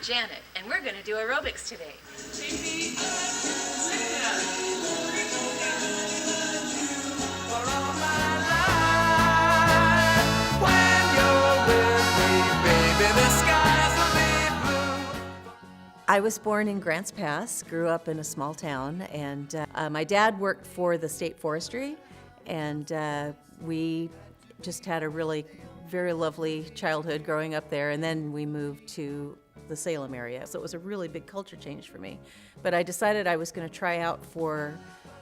Janet, and we're going to do aerobics today. I was born in Grants Pass, grew up in a small town, and my dad worked for the state forestry, and we just had a really very lovely childhood growing up there, and then we moved to the Salem area. So it was a really big culture change for me. But I decided I was going to try out for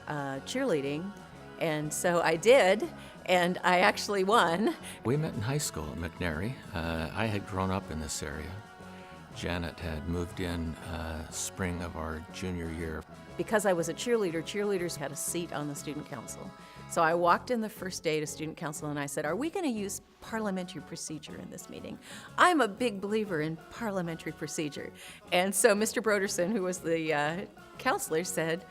cheerleading, and so I did, and I actually won. We met in high school at McNary. I had grown up in this area. Janet had moved in spring of our junior year. Because I was a cheerleader, cheerleaders had a seat on the student council. So I walked in the first day to student council and I said, are we going to use parliamentary procedure in this meeting? I'm a big believer in parliamentary procedure. And so Mr. Broderson, who was the counselor, said,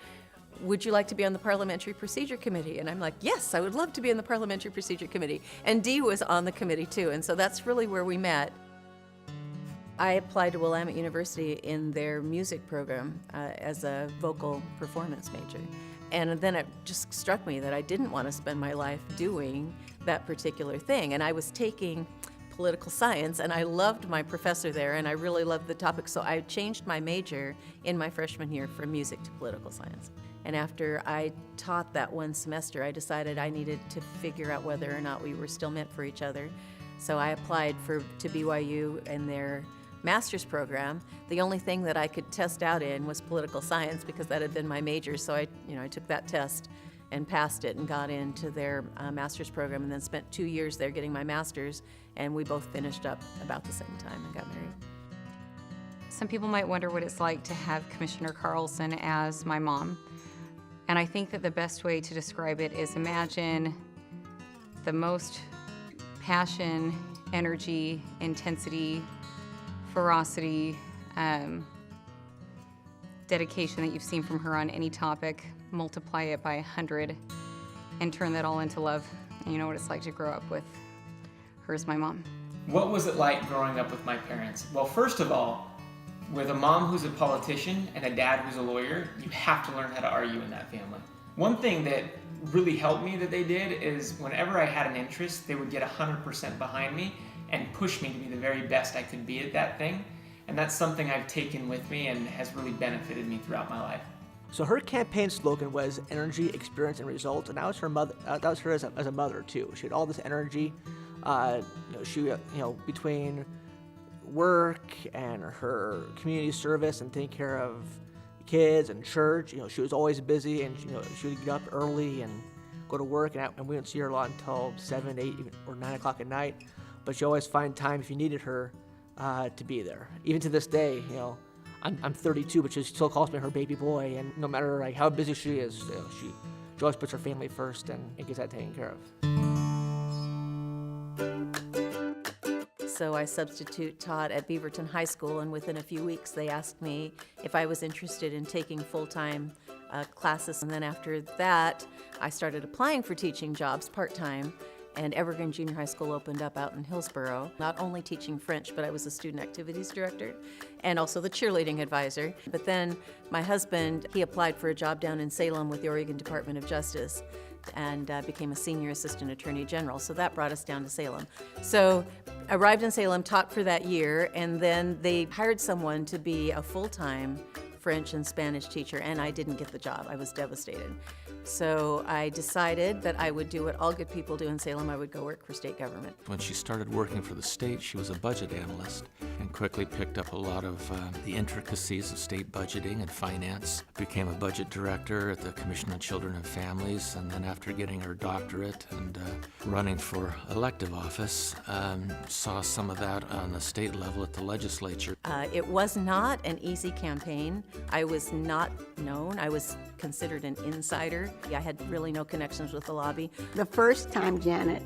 would you like to be on the Parliamentary Procedure Committee? And I'm like, yes, I would love to be in the Parliamentary Procedure Committee. And Dee was on the committee too, and so that's really where we met. I applied to Willamette University in their music program as a vocal performance major. And then it just struck me that I didn't want to spend my life doing that particular thing. And I was taking political science, and I loved my professor there, and I really loved the topic. So I changed my major in my freshman year from music to political science. And after I taught that one semester, I decided I needed to figure out whether or not we were still meant for each other. So I applied to BYU and their master's program. The only thing that I could test out in was political science because that had been my major. So I took that test and passed it and got into their master's program, and then spent 2 years there getting my master's, and we both finished up about the same time and got married. Some people might wonder what it's like to have Commissioner Carlson as my mom. And I think that the best way to describe it is imagine the most passion, energy, intensity, ferocity, dedication that you've seen from her on any topic, multiply it by 100, and turn that all into love. And you know what it's like to grow up with her as my mom. What was it like growing up with my parents? Well, first of all, with a mom who's a politician and a dad who's a lawyer, you have to learn how to argue in that family. One thing that really helped me that they did is whenever I had an interest, they would get 100% behind me and push me to be the very best I could be at that thing. And that's something I've taken with me and has really benefited me throughout my life. So her campaign slogan was energy, experience, and results, and that was her mother. That was her as a mother too. She had all this energy. Between work and her community service and taking care of kids and church, she was always busy, and she would get up early and go to work, and we didn't see her a lot until 7, 8, or 9 o'clock at night. But she always find time if you needed her to be there. Even to this day, I'm 32, but she still calls me her baby boy, and no matter how busy she is, she always puts her family first and gets that taken care of. So I substitute taught at Beaverton High School, and within a few weeks they asked me if I was interested in taking full-time classes. And then after that, I started applying for teaching jobs part-time, and Evergreen Junior High School opened up out in Hillsboro. Not only teaching French, but I was a student activities director and also the cheerleading advisor. But then my husband, he applied for a job down in Salem with the Oregon Department of Justice and became a senior assistant attorney general. So that brought us down to Salem. So arrived in Salem, taught for that year, and then they hired someone to be a full-time French and Spanish teacher, and I didn't get the job. I was devastated. So I decided that I would do what all good people do in Salem. I would go work for state government. When she started working for the state, she was a budget analyst and quickly picked up a lot of the intricacies of state budgeting and finance. Became a budget director at the Commission on Children and Families, and then after getting her doctorate and running for elective office, saw some of that on the state level at the legislature. It was not an easy campaign. I was not known. I was considered an insider. I had really no connections with the lobby. The first time Janet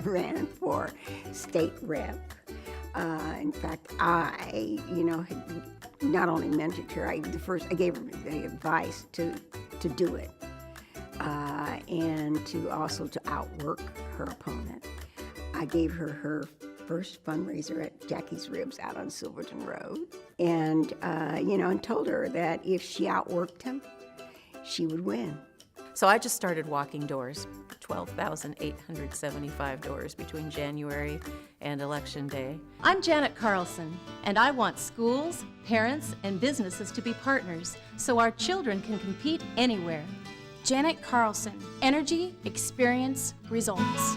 ran for state rep, in fact, I, had not only mentored her, I gave her the advice to do it, and to also to outwork her opponent. I gave her first fundraiser at Jackie's Ribs out on Silverton Road. And, and told her that if she outworked him, she would win. So I just started walking doors, 12,875 doors between January and Election Day. I'm Janet Carlson, and I want schools, parents, and businesses to be partners so our children can compete anywhere. Janet Carlson, energy, experience, results.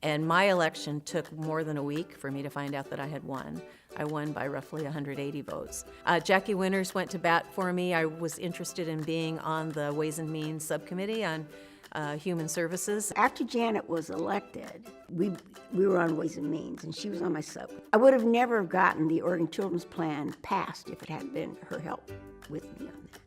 And my election took more than a week for me to find out that I had won. I won by roughly 180 votes. Jackie Winters went to bat for me. I was interested in being on the Ways and Means Subcommittee on Human Services. After Janet was elected, we were on Ways and Means, and she was on my sub. I would have never gotten the Oregon Children's Plan passed if it hadn't been her help with me on that.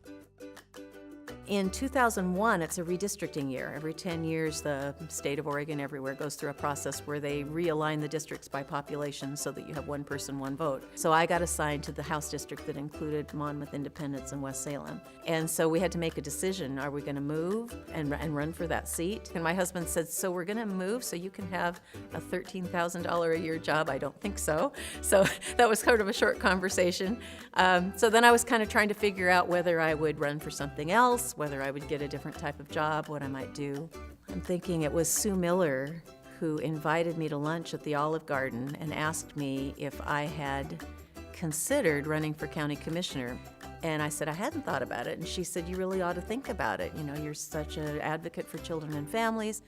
In 2001, it's a redistricting year. Every 10 years, the state of Oregon everywhere goes through a process where they realign the districts by population so that you have one person, one vote. So I got assigned to the House district that included Monmouth, Independence, and West Salem. And so we had to make a decision. Are we going to move and run for that seat? And my husband said, so we're going to move so you can have a $13,000 a year job? I don't think so. So that was kind of a short conversation. So then I was kind of trying to figure out whether I would run for something else, whether I would get a different type of job, what I might do. I'm thinking it was Sue Miller who invited me to lunch at the Olive Garden and asked me if I had considered running for county commissioner. And I said I hadn't thought about it. And she said, you really ought to think about it. You know, you're such an advocate for children and families.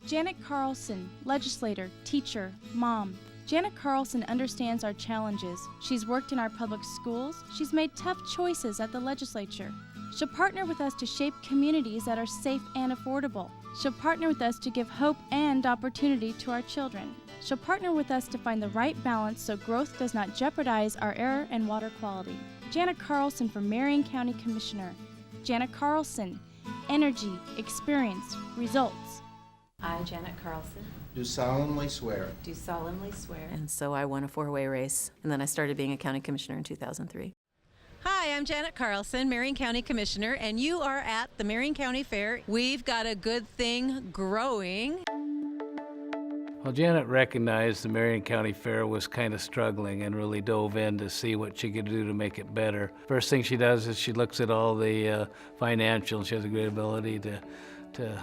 Janet Carlson, legislator, teacher, mom. Janet Carlson understands our challenges. She's worked in our public schools. She's made tough choices at the legislature. She'll partner with us to shape communities that are safe and affordable. She'll partner with us to give hope and opportunity to our children. She'll partner with us to find the right balance so growth does not jeopardize our air and water quality. Janet Carlson for Marion County Commissioner. Janet Carlson, energy, experience, results. I, Janet Carlson, Do solemnly swear do solemnly swear. And so I won a four-way race. And then I started being a county commissioner in 2003. Hi, I'm Janet Carlson, Marion County Commissioner, and you are at the Marion County Fair. We've got a good thing growing. Well, Janet recognized the Marion County Fair was kind of struggling and really dove in to see what she could do to make it better. First thing she does is she looks at all the financials. She has a great ability to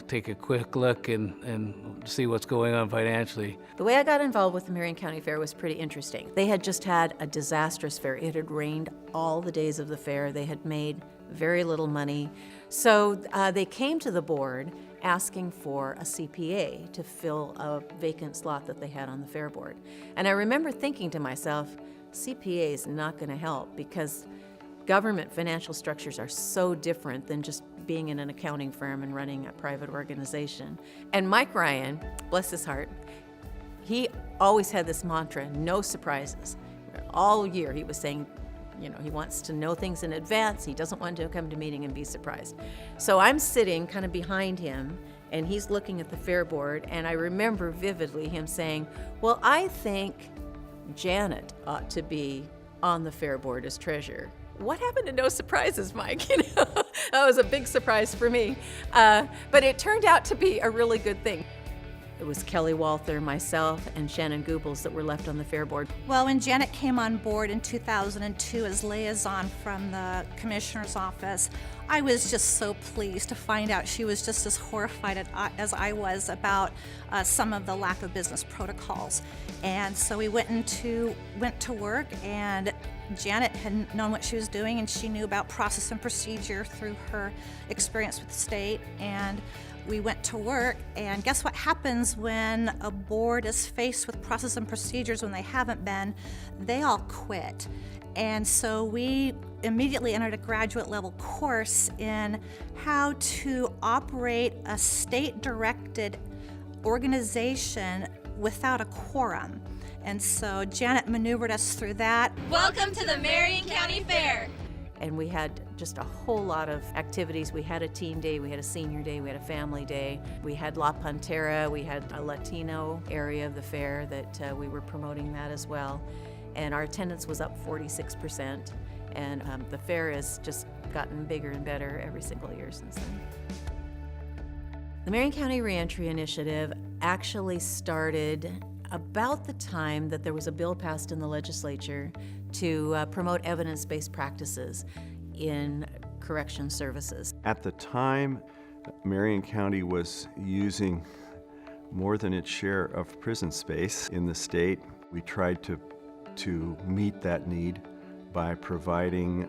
take a quick look and see what's going on financially. The way I got involved with the Marion County Fair was pretty interesting. They had just had a disastrous fair. It had rained all the days of the fair. They had made very little money. So they came to the board asking for a CPA to fill a vacant slot that they had on the fair board. And I remember thinking to myself, CPA is not going to help because government financial structures are so different than just being in an accounting firm and running a private organization. And Mike Ryan, bless his heart, he always had this mantra, no surprises. All year he was saying, you know, he wants to know things in advance. He doesn't want to come to a meeting and be surprised. So I'm sitting kind of behind him and he's looking at the fair board, and I remember vividly him saying, well, I think Janet ought to be on the fair board as treasurer. What happened to no surprises, Mike? You know, that was a big surprise for me. But it turned out to be a really good thing. It was Kelly Walther, myself, and Shannon Goebbels that were left on the fair board. Well, when Janet came on board in 2002 as liaison from the commissioner's office, I was just so pleased to find out she was just as horrified as I was about some of the lack of business protocols. And so we went to work, and Janet had known what she was doing, and she knew about process and procedure through her experience with the state. And we went to work, and guess what happens when a board is faced with process and procedures when they haven't been? They all quit. And so we immediately entered a graduate level course in how to operate a state-directed organization without a quorum. And so Janet maneuvered us through that. Welcome to the Marion County Fair. And we had just a whole lot of activities. We had a teen day, we had a senior day, we had a family day. We had La Pantera, we had a Latino area of the fair that we were promoting that as well. And our attendance was up 46%. And the fair has just gotten bigger and better every single year since then. The Marion County Reentry Initiative actually started about the time that there was a bill passed in the legislature to promote evidence-based practices in correction services. At the time, Marion County was using more than its share of prison space in the state. We tried to meet that need by providing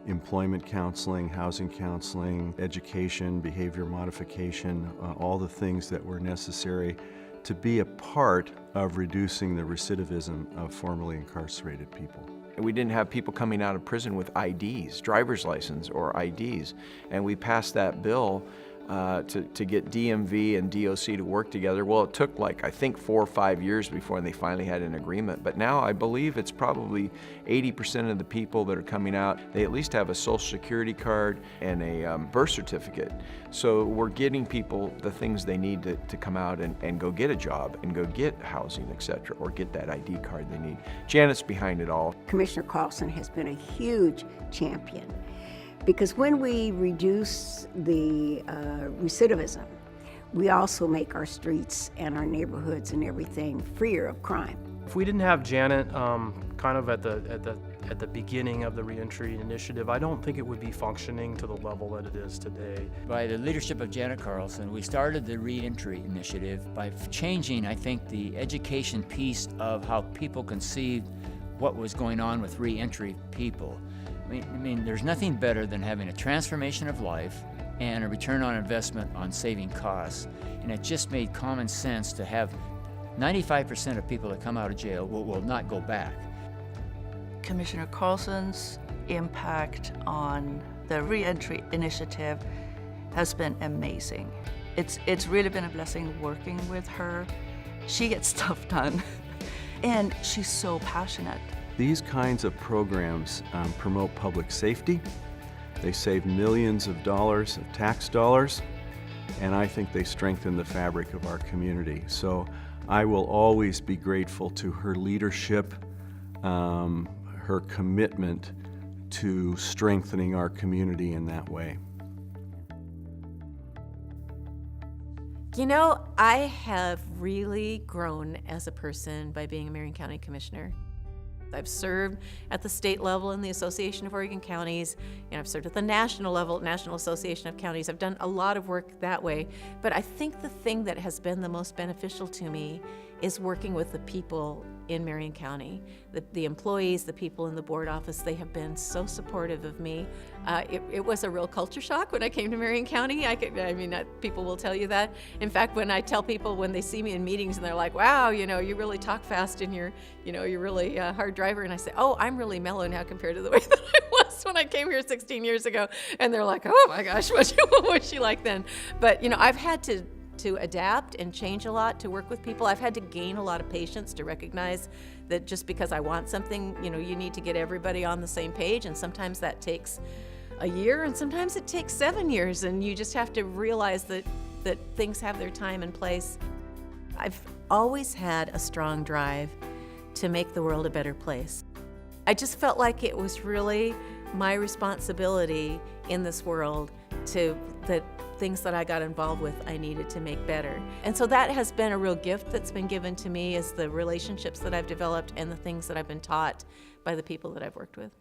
employment counseling, housing counseling, education, behavior modification, all the things that were necessary to be a part of reducing the recidivism of formerly incarcerated people. We didn't have people coming out of prison with IDs, driver's license or IDs, and we passed that bill to get DMV and DOC to work together. Well, it took I think 4 or 5 years before they finally had an agreement. But now I believe it's probably 80% of the people that are coming out, they at least have a social security card and a birth certificate. So we're getting people the things they need to come out and go get a job and go get housing, etc., or get that ID card they need. Janet's behind it all. Commissioner Carlson has been a huge champion, because when we reduce the recidivism, we also make our streets and our neighborhoods and everything freer of crime. If we didn't have Janet kind of at the beginning of the reentry initiative, I don't think it would be functioning to the level that it is today. By the leadership of Janet Carlson, we started the reentry initiative by changing, I think, the education piece of how people conceived what was going on with reentry people. I mean, there's nothing better than having a transformation of life and a return on investment on saving costs. And it just made common sense to have 95% of people that come out of jail will not go back. Commissioner Carlson's impact on the reentry initiative has been amazing. It's really been a blessing working with her. She gets stuff done, and she's so passionate. These kinds of programs promote public safety. They save millions of dollars of tax dollars, and I think they strengthen the fabric of our community. So I will always be grateful to her leadership, her commitment to strengthening our community in that way. You know, I have really grown as a person by being a Marion County Commissioner. I've served at the state level in the Association of Oregon Counties, and I've served at the national level, National Association of Counties. I've done a lot of work that way, but I think the thing that has been the most beneficial to me is working with the people in Marion County. The employees, the people in the board office, they have been so supportive of me. It was a real culture shock when I came to Marion County. People will tell you that. In fact, when I tell people when they see me in meetings and they're like, wow, you really talk fast and you're really a hard driver. And I say, oh, I'm really mellow now compared to the way that I was when I came here 16 years ago. And they're like, oh my gosh, what was she like then? But, I've had to adapt and change a lot to work with people. I've had to gain a lot of patience to recognize that just because I want something, you need to get everybody on the same page, and sometimes that takes a year and sometimes it takes 7 years, and you just have to realize that things have their time and place. I've always had a strong drive to make the world a better place. I just felt like it was really my responsibility in this world that things that I got involved with I needed to make better. And so that has been a real gift that's been given to me, is the relationships that I've developed and the things that I've been taught by the people that I've worked with.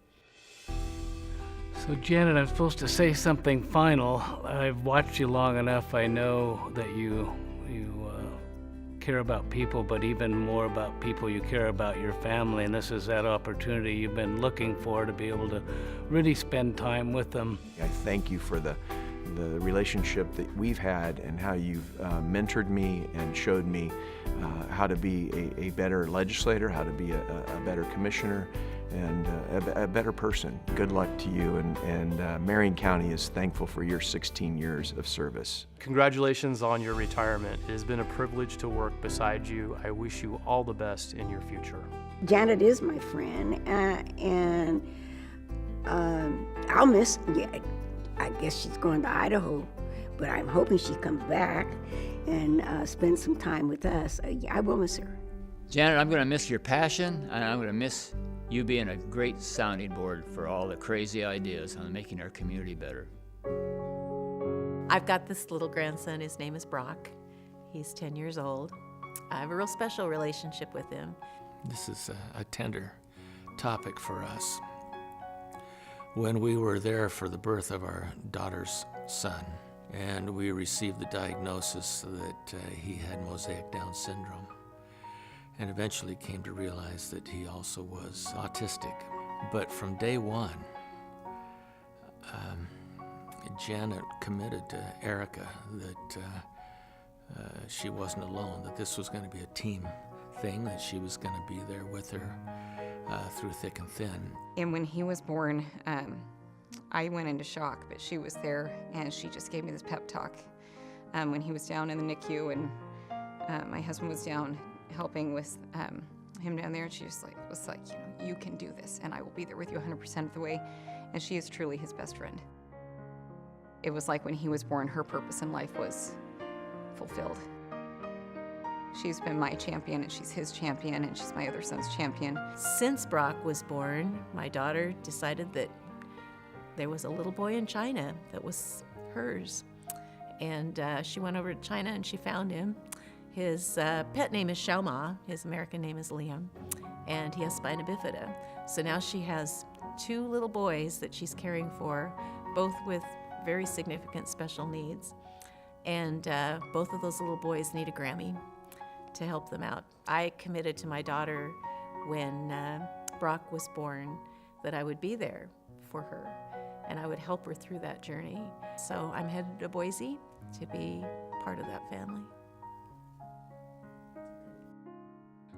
So Janet, I'm supposed to say something final. I've watched you long enough. I know that you care about people, but even more about people, you care about your family, and this is that opportunity you've been looking for to be able to really spend time with them. I thank you for the relationship that we've had and how you've mentored me and showed me how to be a better legislator, how to be a better commissioner, and a better person. Good luck to you, and Marion County is thankful for your 16 years of service. Congratulations on your retirement. It has been a privilege to work beside you. I wish you all the best in your future. Janet is my friend, and I'll miss. Yeah, I guess she's going to Idaho, but I'm hoping she comes back and spend some time with us. I will miss her. Janet, I'm going to miss your passion, and I'm going to miss you being a great sounding board for all the crazy ideas on making our community better. I've got this little grandson. His name is Brock. He's 10 years old. I have a real special relationship with him. This is a tender topic for us. When we were there for the birth of our daughter's son, and we received the diagnosis that he had mosaic Down syndrome, and eventually came to realize that he also was autistic. But from day one, Janet committed to Erica that she wasn't alone, that this was going to be a team thing, that she was going to be there with her through thick and thin. And when he was born, I went into shock, but she was there, and she just gave me this pep talk. When he was down in the NICU, and my husband was down helping with him down there, and she was like, you can do this, and I will be there with you 100% of the way. And she is truly his best friend. It was like when he was born, her purpose in life was fulfilled. She's been my champion, and she's his champion, and she's my other son's champion. Since Brock was born, my daughter decided that there was a little boy in China that was hers. And she went over to China and she found him. His pet name is Xiaoma. His American name is Liam. And he has spina bifida. So now she has 2 little boys that she's caring for, both with very significant special needs. And both of those little boys need a Grammy to help them out. I committed to my daughter when Brock was born that I would be there for her and I would help her through that journey. So I'm headed to Boise to be part of that family.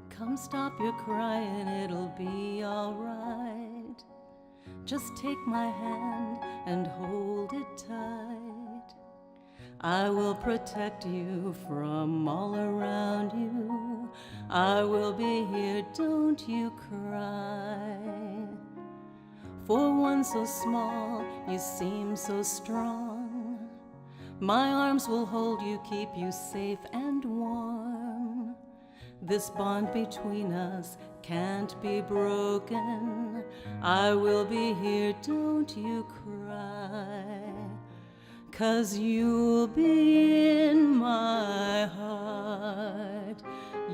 Come stop your crying, it'll be all right. Just take my hand and hold it tight. I will protect you from all around you. I will be here, don't you cry. For one so small, you seem so strong. My arms will hold you, keep you safe and warm. This bond between us can't be broken. I will be here, don't you cry. 'Cause you'll be in my heart.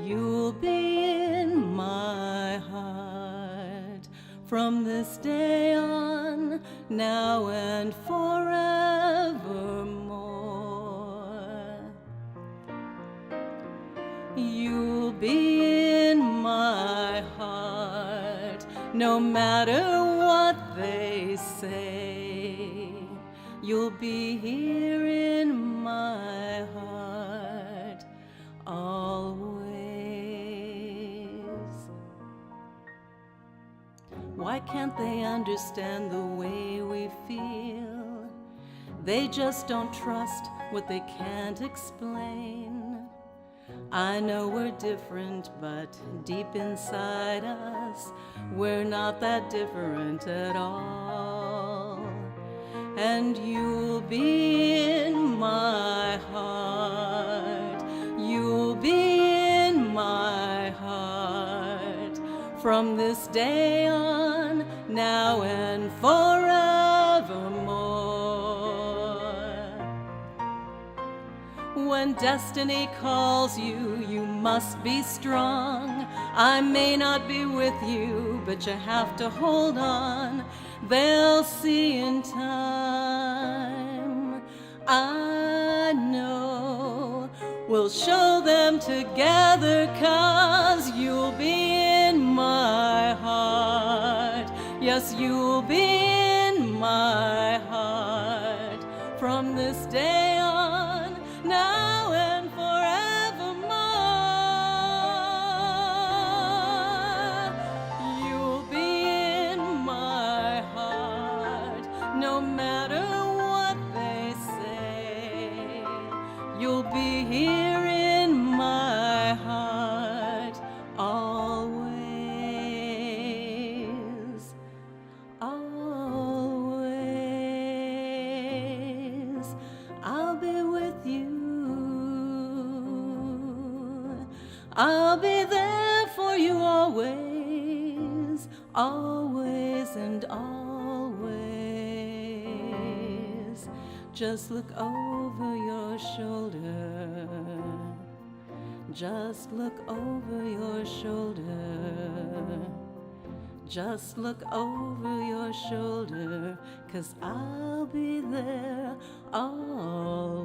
You'll be in my heart. From this day on, now and forevermore. You'll be in my heart, no matter what they say. You'll be here in my heart, always. Why can't they understand the way we feel? They just don't trust what they can't explain. I know we're different, but deep inside us, we're not that different at all. And you'll be in my heart. You'll be in my heart. From this day on, now and forevermore. When destiny calls you, you must be strong. I may not be with you, but you have to hold on. They'll see in time. I know we'll show them together, 'cause you'll be in my heart. Yes, you'll be in my heart. From this day on, now and forevermore. You'll be in my heart, no matter what they say. You'll be here in my heart, always, always. I'll be with you. I'll be there for you always, always and always. Just look over your shoulder. Just look over your shoulder. Just look over your shoulder, 'cause I'll be there all